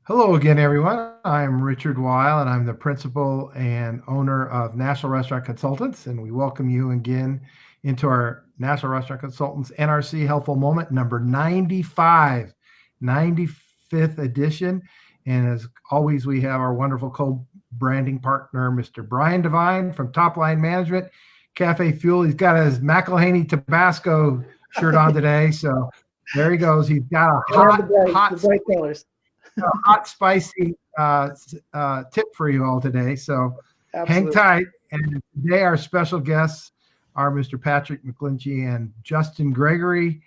Hello again, everyone. I'm Richard Weil, and I'm the principal and owner of National Restaurant Consultants, and we welcome you again into our National Restaurant Consultants NRC Helpful Moment number 95, 95th edition. And as always, we have our wonderful co-branding partner, Mr. Brian Devine from Top Line Management, CafeFuel. He's got his McElhaney Tabasco shirt on today, so there he goes. He's got a hot bright colors. hot, spicy tip for you all today. So Hang tight. And today our special guests are Mr. Patrick McGlinchey and Justin Gregory,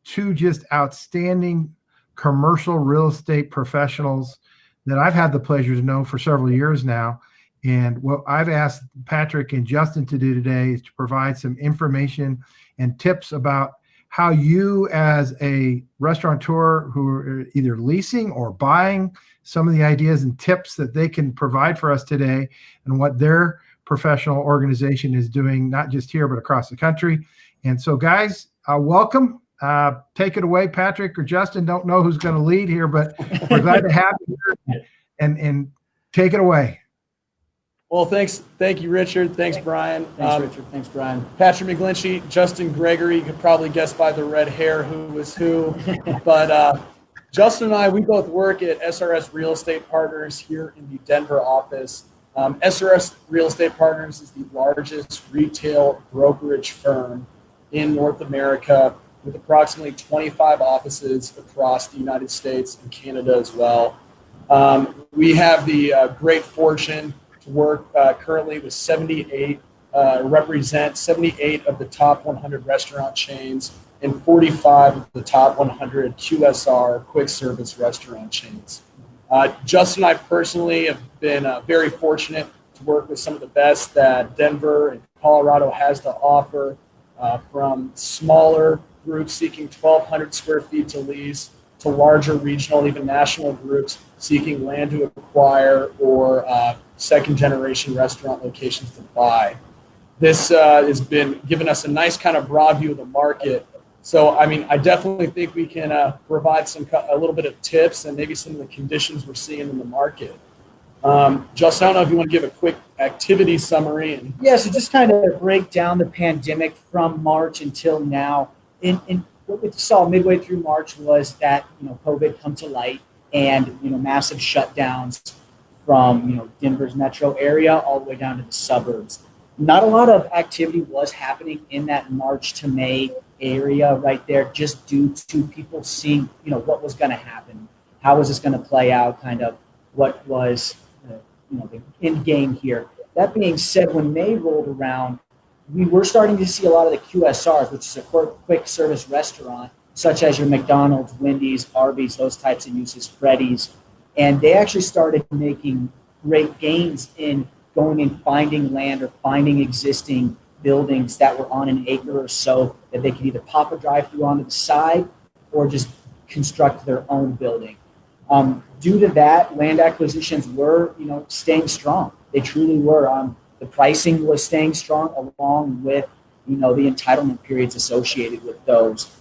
two just outstanding commercial real estate professionals that I've had the pleasure to know for several years now. And what I've asked Patrick and Justin to do today is to provide some information and tips about how you, as a restaurateur who are either leasing or buying, some of the ideas and tips that they can provide for us today and what their professional organization is doing, not just here, but across the country. And so, guys, welcome. Take it away, Patrick or Justin. Don't know who's going to lead here, but we're glad to have you here and take it away. Well, thank you, Richard. Thanks, Brian. Thanks, Richard. Thanks, Brian. Patrick McGlinchey, Justin Gregory. You could probably guess by the red hair who was who. But Justin and I, we both work at SRS Real Estate Partners here in the Denver office. SRS Real Estate Partners is the largest retail brokerage firm in North America, with approximately 25 offices across the United States and Canada as well. We have the great fortune to work currently with 78 of the top 100 restaurant chains and 45 of the top 100 QSR, quick service restaurant chains. Justin and I personally have been very fortunate to work with some of the best that Denver and Colorado has to offer, from smaller groups seeking 1,200 square feet to lease to larger regional, even national groups seeking land to acquire or second generation restaurant locations to buy. This has been giving us a nice kind of broad view of the market. So, I mean, I definitely think we can provide a little bit of tips and maybe some of the conditions we're seeing in the market. Justin, I don't know if you want to give a quick activity summary. Yeah, so just kind of break down the pandemic from March until now. In what we saw midway through March was that, COVID come to light and, massive shutdowns from, Denver's metro area all the way down to the suburbs. Not a lot of activity was happening in that March to May area right there, just due to people seeing, what was going to happen. How was this going to play out? Kind of what was, the end game here. That being said, when May rolled around, we were starting to see a lot of the QSRs, which is a quick service restaurant, such as your McDonald's, Wendy's, Arby's, those types of uses, Freddy's. And they actually started making great gains in going and finding land or finding existing buildings that were on an acre or so that they could either pop a drive-through onto the side or just construct their own building. Due to that, land acquisitions were, staying strong. They truly were. The pricing was staying strong, along with, the entitlement periods associated with those.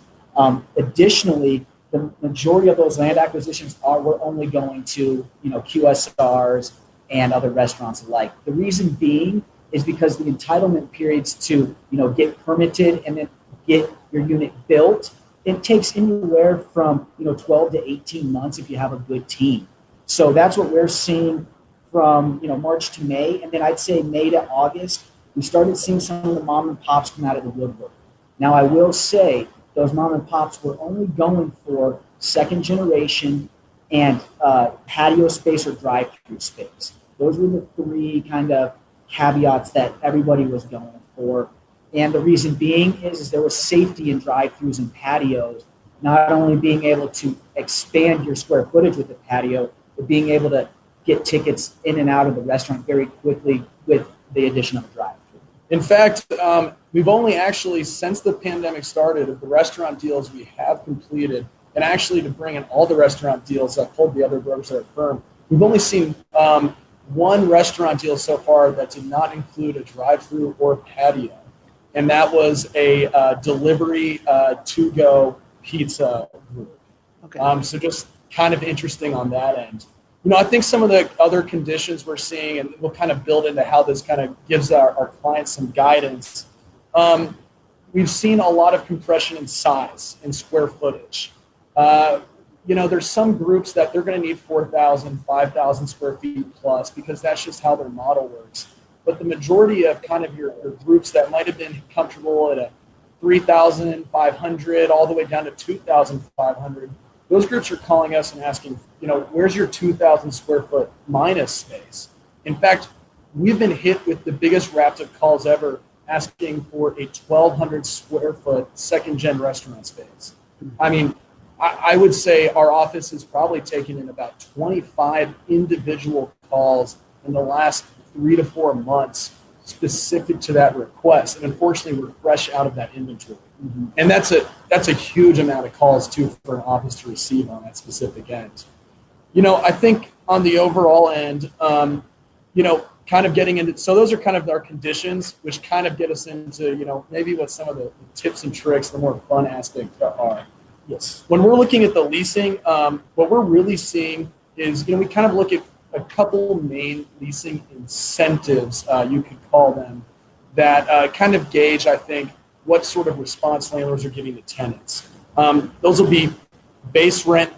Additionally, the majority of those land acquisitions were only going to, QSRs and other restaurants alike. The reason being is because the entitlement periods to, get permitted and then get your unit built, it takes anywhere from, 12 to 18 months if you have a good team. So that's what we're seeing from, March to May. And then I'd say May to August, we started seeing some of the mom and pops come out of the woodwork. Now, I will say those mom and pops were only going for second generation and patio space or drive-through space. Those were the three kind of caveats that everybody was going for. And the reason being is there was safety in drive-throughs and patios, not only being able to expand your square footage with the patio, but being able to get tickets in and out of the restaurant very quickly with the addition of a drive-through. In fact, we've only actually, since the pandemic started, of the restaurant deals we have completed, and actually to bring in all the restaurant deals that pulled the other brokers at our firm, we've only seen one restaurant deal so far that did not include a drive-through or patio. And that was a delivery to-go pizza group. Okay. So just kind of interesting on that end. I think some of the other conditions we're seeing, and we'll kind of build into how this kind of gives our clients some guidance. We've seen a lot of compression in size and square footage. There's some groups that they're going to need 4,000, 5,000 square feet plus, because that's just how their model works. But the majority of kind of your groups that might have been comfortable at a 3,500 all the way down to 2,500, those groups are calling us and asking, where's your 2,000 square foot minus space? In fact, we've been hit with the biggest raft of calls ever asking for a 1,200 square foot second gen restaurant space. I mean, I would say our office has probably taken in about 25 individual calls in the last 3 to 4 months specific to that request. And unfortunately, we're fresh out of that inventory. Mm-hmm. And that's a huge amount of calls too for an office to receive on that specific end. I think on the overall end, kind of getting into, so those are kind of our conditions, which kind of get us into, maybe what some of the tips and tricks, the more fun aspects are. Yes. When we're looking at the leasing, what we're really seeing is, we kind of look at a couple main leasing incentives, you could call them, that kind of gauge, I think, what sort of response landlords are giving to tenants. Those will be base rent,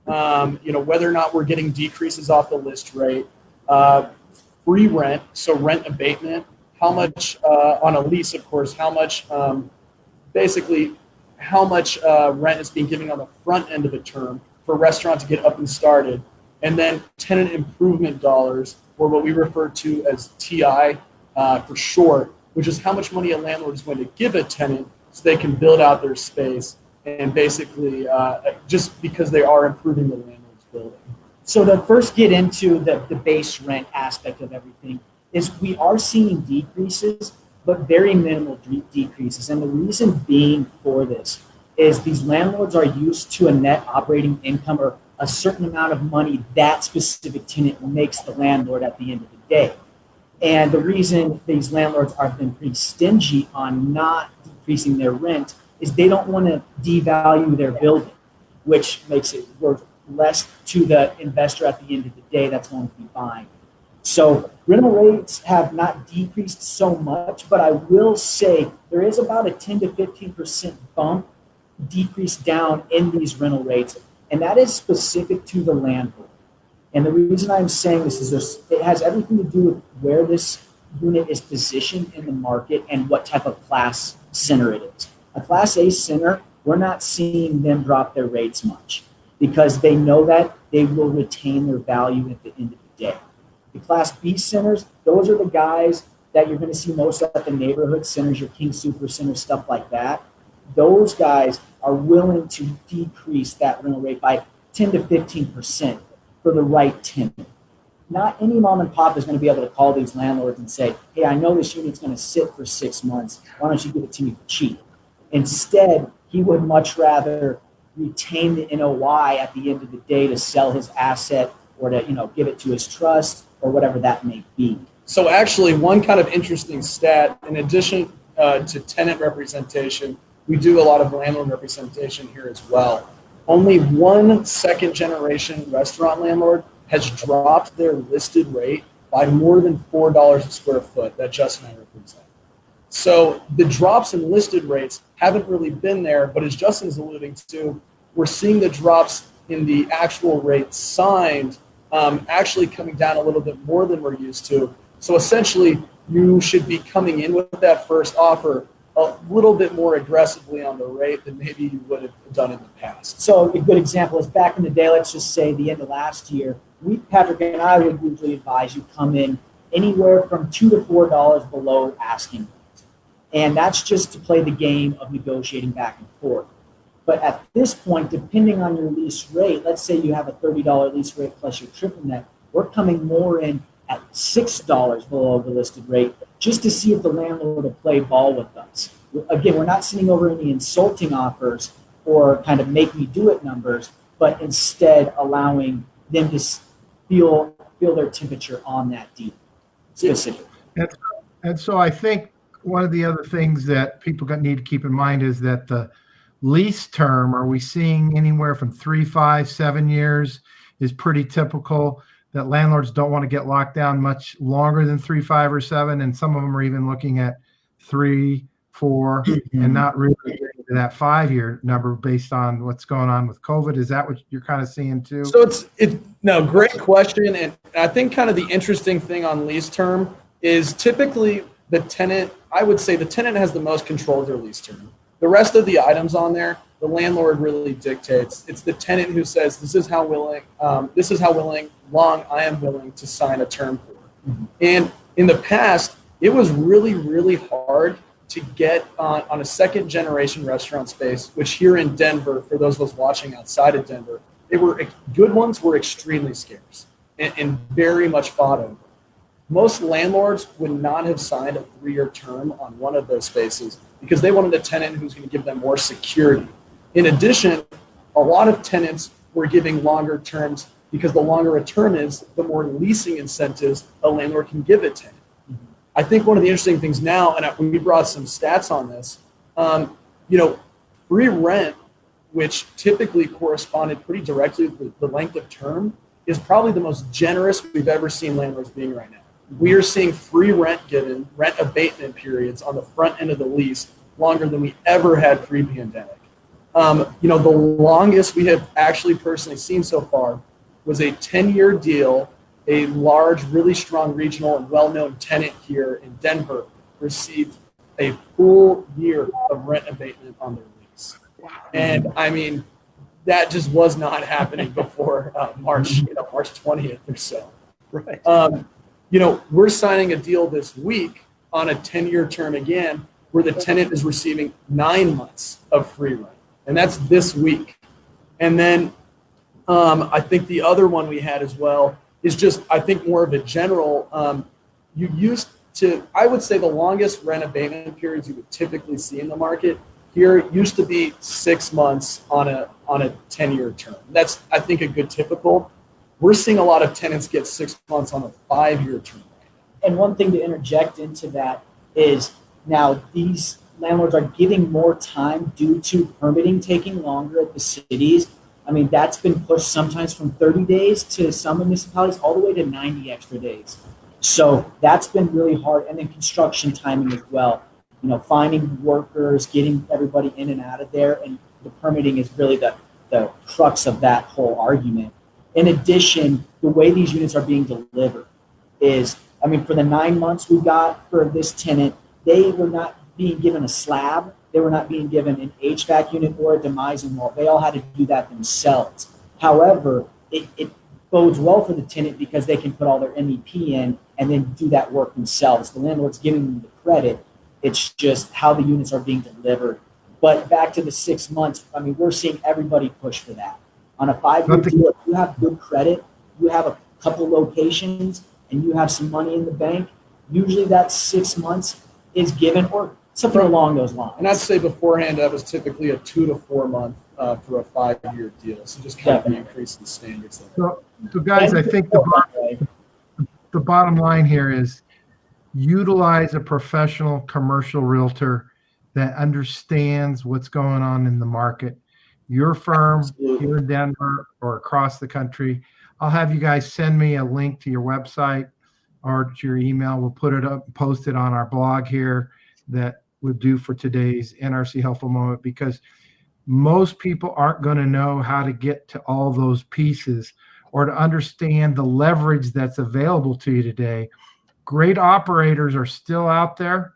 whether or not we're getting decreases off the list rate, free rent, so rent abatement, how much on a lease, of course, how much rent is being given on the front end of a term for a restaurant to get up and started, and then tenant improvement dollars, or what we refer to as TI for short, which is how much money a landlord is going to give a tenant so they can build out their space, and basically just because they are improving the landlord's building. So to first get into the base rent aspect of everything is we are seeing decreases, but very minimal decreases. And the reason being for this is these landlords are used to a net operating income or a certain amount of money that specific tenant makes the landlord at the end of the day. And the reason these landlords are been pretty stingy on not decreasing their rent is they don't want to devalue their building, which makes it worth less to the investor at the end of the day that's going to be buying. So rental rates have not decreased so much, but I will say there is about a 10 to 15% bump decrease down in these rental rates, and that is specific to the landlord. And the reason I'm saying this is it has everything to do with where this unit is positioned in the market and what type of class center it is. A Class A center, we're not seeing them drop their rates much because they know that they will retain their value at the end of the day. The Class B centers, those are the guys that you're going to see most at the neighborhood centers, your King Super Center, stuff like that. Those guys are willing to decrease that rental rate by 10 to 15% for the right tenant. Not any mom and pop is going to be able to call these landlords and say, hey, I know this unit's going to sit for 6 months. Why don't you give it to me for cheap? Instead, he would much rather retain the NOI at the end of the day to sell his asset or to give it to his trust or whatever that may be. So actually, one kind of interesting stat, in addition to tenant representation, we do a lot of landlord representation here as well. Only one second generation restaurant landlord has dropped their listed rate by more than $4 a square foot that Justin and I represent. So the drops in listed rates haven't really been there, but as Justin's alluding to, we're seeing the drops in the actual rate signed actually coming down a little bit more than we're used to. So essentially, you should be coming in with that first offer a little bit more aggressively on the rate than maybe you would have done in the past. So a good example is back in the day, let's just say the end of last year, Patrick and I would usually advise you come in anywhere from $2 to $4 below asking rate. And that's just to play the game of negotiating back and forth. But at this point, depending on your lease rate, let's say you have a $30 lease rate plus your triple net, we're coming more in at $6 below the listed rate just to see if the landlord will play ball with us. Again, we're not sending over any insulting offers or kind of make me do it numbers, but instead allowing them to feel their temperature on that deal specifically. And so I think one of the other things that people need to keep in mind is that the lease term, are we seeing anywhere from 3, 5, 7 years is pretty typical, that landlords don't want to get locked down much longer than 3, 5, or 7, and some of them are even looking at 3, 4, and not really getting to that 5-year number based on what's going on with COVID? Is that what you're kind of seeing too? So no, great question. And I think kind of the interesting thing on lease term is typically the tenant, I would say the tenant has the most control of their lease term. The rest of the items on there, the landlord really dictates. It's the tenant who says, this is how long I am willing to sign a term for. And in the past, it was really, really hard to get on a second generation restaurant space, which here in Denver, for those of us watching outside of Denver, good ones were extremely scarce and very much fought over. Most landlords would not have signed a 3-year term on one of those spaces because they wanted a tenant who's going to give them more security. In addition, a lot of tenants were giving longer terms because the longer a term is, the more leasing incentives a landlord can give a tenant. I think one of the interesting things now, and we brought some stats on this, free rent, which typically corresponded pretty directly with the length of term, is probably the most generous we've ever seen landlords being right now. We are seeing free rent given, rent abatement periods on the front end of the lease longer than we ever had pre-pandemic. The longest we have actually personally seen so far was a 10-year deal. A large, really strong regional and well-known tenant here in Denver received a full year of rent abatement on their lease. Wow. And I mean, that just was not happening before March 20th or so. Right. We're signing a deal this week on a 10-year term again, where the tenant is receiving 9 months of free rent. And that's this week. And then I think the other one we had as well is just, I think, more of a general, I would say the longest rent abatement periods you would typically see in the market here used to be 6 months on a 10-year term. That's, I think, a good typical. We're seeing a lot of tenants get 6 months on a 5-year term. And one thing to interject into that is now these landlords are getting more time due to permitting taking longer at the cities. I mean, that's been pushed sometimes from 30 days to some municipalities all the way to 90 extra days. So that's been really hard. And then construction timing as well. Finding workers, getting everybody in and out of there. And the permitting is really the crux of that whole argument. In addition, the way these units are being delivered is, for the 9 months we got for this tenant, they were not being given a slab. They were not being given an HVAC unit or a demising wall. They all had to do that themselves. However, it bodes well for the tenant because they can put all their MEP in and then do that work themselves. The landlord's giving them the credit. It's just how the units are being delivered. But back to the 6 months, we're seeing everybody push for that. On a 5-year deal, if you have good credit, you have a couple locations, and you have some money in the bank, usually that 6 months is given, or something along those lines. And I'd say beforehand that was typically a 2 to 4 month for a 5-year deal. So just kind of the increase in standards there. So guys, I think the bottom line here is utilize a professional commercial realtor that understands what's going on in the market. Your firm Absolutely. Here in Denver or across the country. I'll have you guys send me a link to your website or to your email. We'll put it up, post it on our blog here that we'll do for today's NRC Helpful Moment, because most people aren't going to know how to get to all those pieces or to understand the leverage that's available to you today. Great operators are still out there.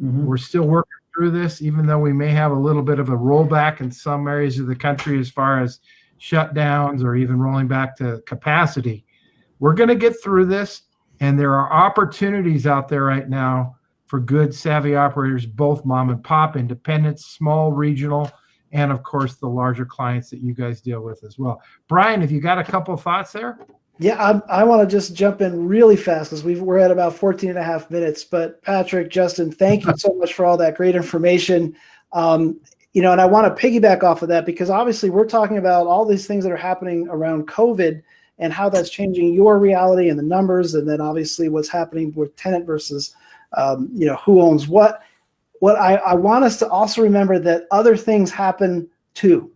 Mm-hmm. We're still working through this, even though we may have a little bit of a rollback in some areas of the country as far as shutdowns or even rolling back to capacity. We're going to get through this, and there are opportunities out there right now for good, savvy operators, both mom and pop, independents, small, regional, and of course the larger clients that you guys deal with as well. Brian, have you got a couple of thoughts there? Yeah, I want to just jump in really fast because we're at about 14 and a half minutes. But Patrick, Justin, thank you so much for all that great information. And I want to piggyback off of that because obviously we're talking about all these things that are happening around COVID and how that's changing your reality and the numbers, and then obviously what's happening with tenant versus, who owns what. what I want us to also remember that other things happen too,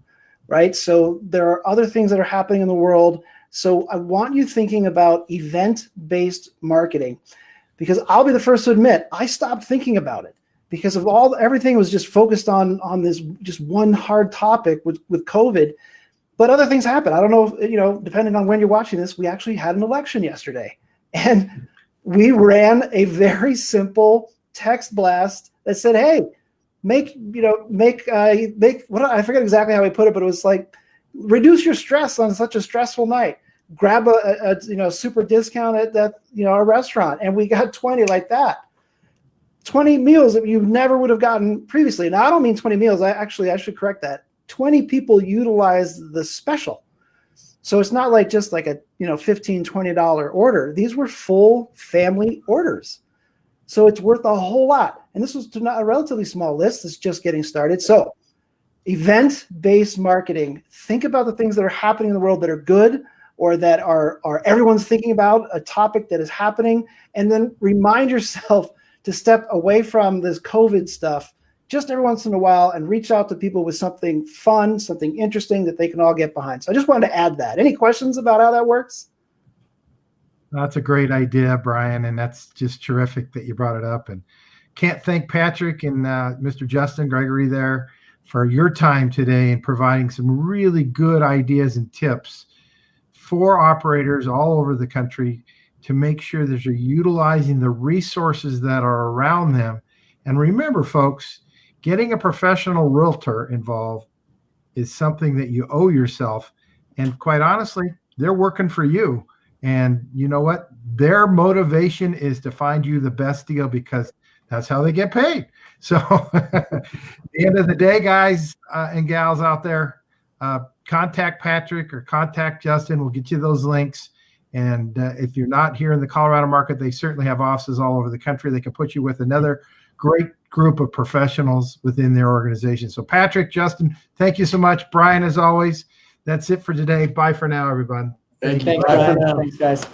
right? So there are other things that are happening in the world. So I want you thinking about event-based marketing, because I'll be the first to admit I stopped thinking about it because of everything was just focused on this just one hard topic with COVID. But other things happen. I don't know if, depending on when you're watching this, we actually had an election yesterday, and we ran a very simple text blast that said, "Hey, make what, I forget exactly how we put it, but it was like, reduce your stress on such a stressful night. Grab a super discount at that our restaurant," and we got 20 like that. 20 meals that you never would have gotten previously. Now I don't mean 20 meals. I should correct that. 20 people utilized the special. So it's not like just like a $15, $20 order. These were full family orders. So it's worth a whole lot. And this was not a relatively small list. It's just getting started. So event-based marketing, think about the things that are happening in the world that are good, or that are everyone's thinking about, a topic that is happening, and then remind yourself to step away from this COVID stuff just every once in a while and reach out to people with something fun, something interesting that they can all get behind. So I just wanted to add that. Any questions about how that works? That's a great idea, Brian, and that's just terrific that you brought it up. And can't thank Patrick and Mr. Justin Gregory there for your time today and providing some really good ideas and tips for operators all over the country to make sure that you're utilizing the resources that are around them. And remember, folks, getting a professional realtor involved is something that you owe yourself. And quite honestly, they're working for you. And you know what? Their motivation is to find you the best deal, because that's how they get paid. So at the end of the day, guys and gals out there, contact Patrick or contact Justin. We'll get you those links. And if you're not here in the Colorado market, they certainly have offices all over the country. They can put you with another great group of professionals within their organization. So Patrick, Justin, thank you so much. Brian, as always, that's it for today. Bye for now, everyone. Thank you. Thanks, guys.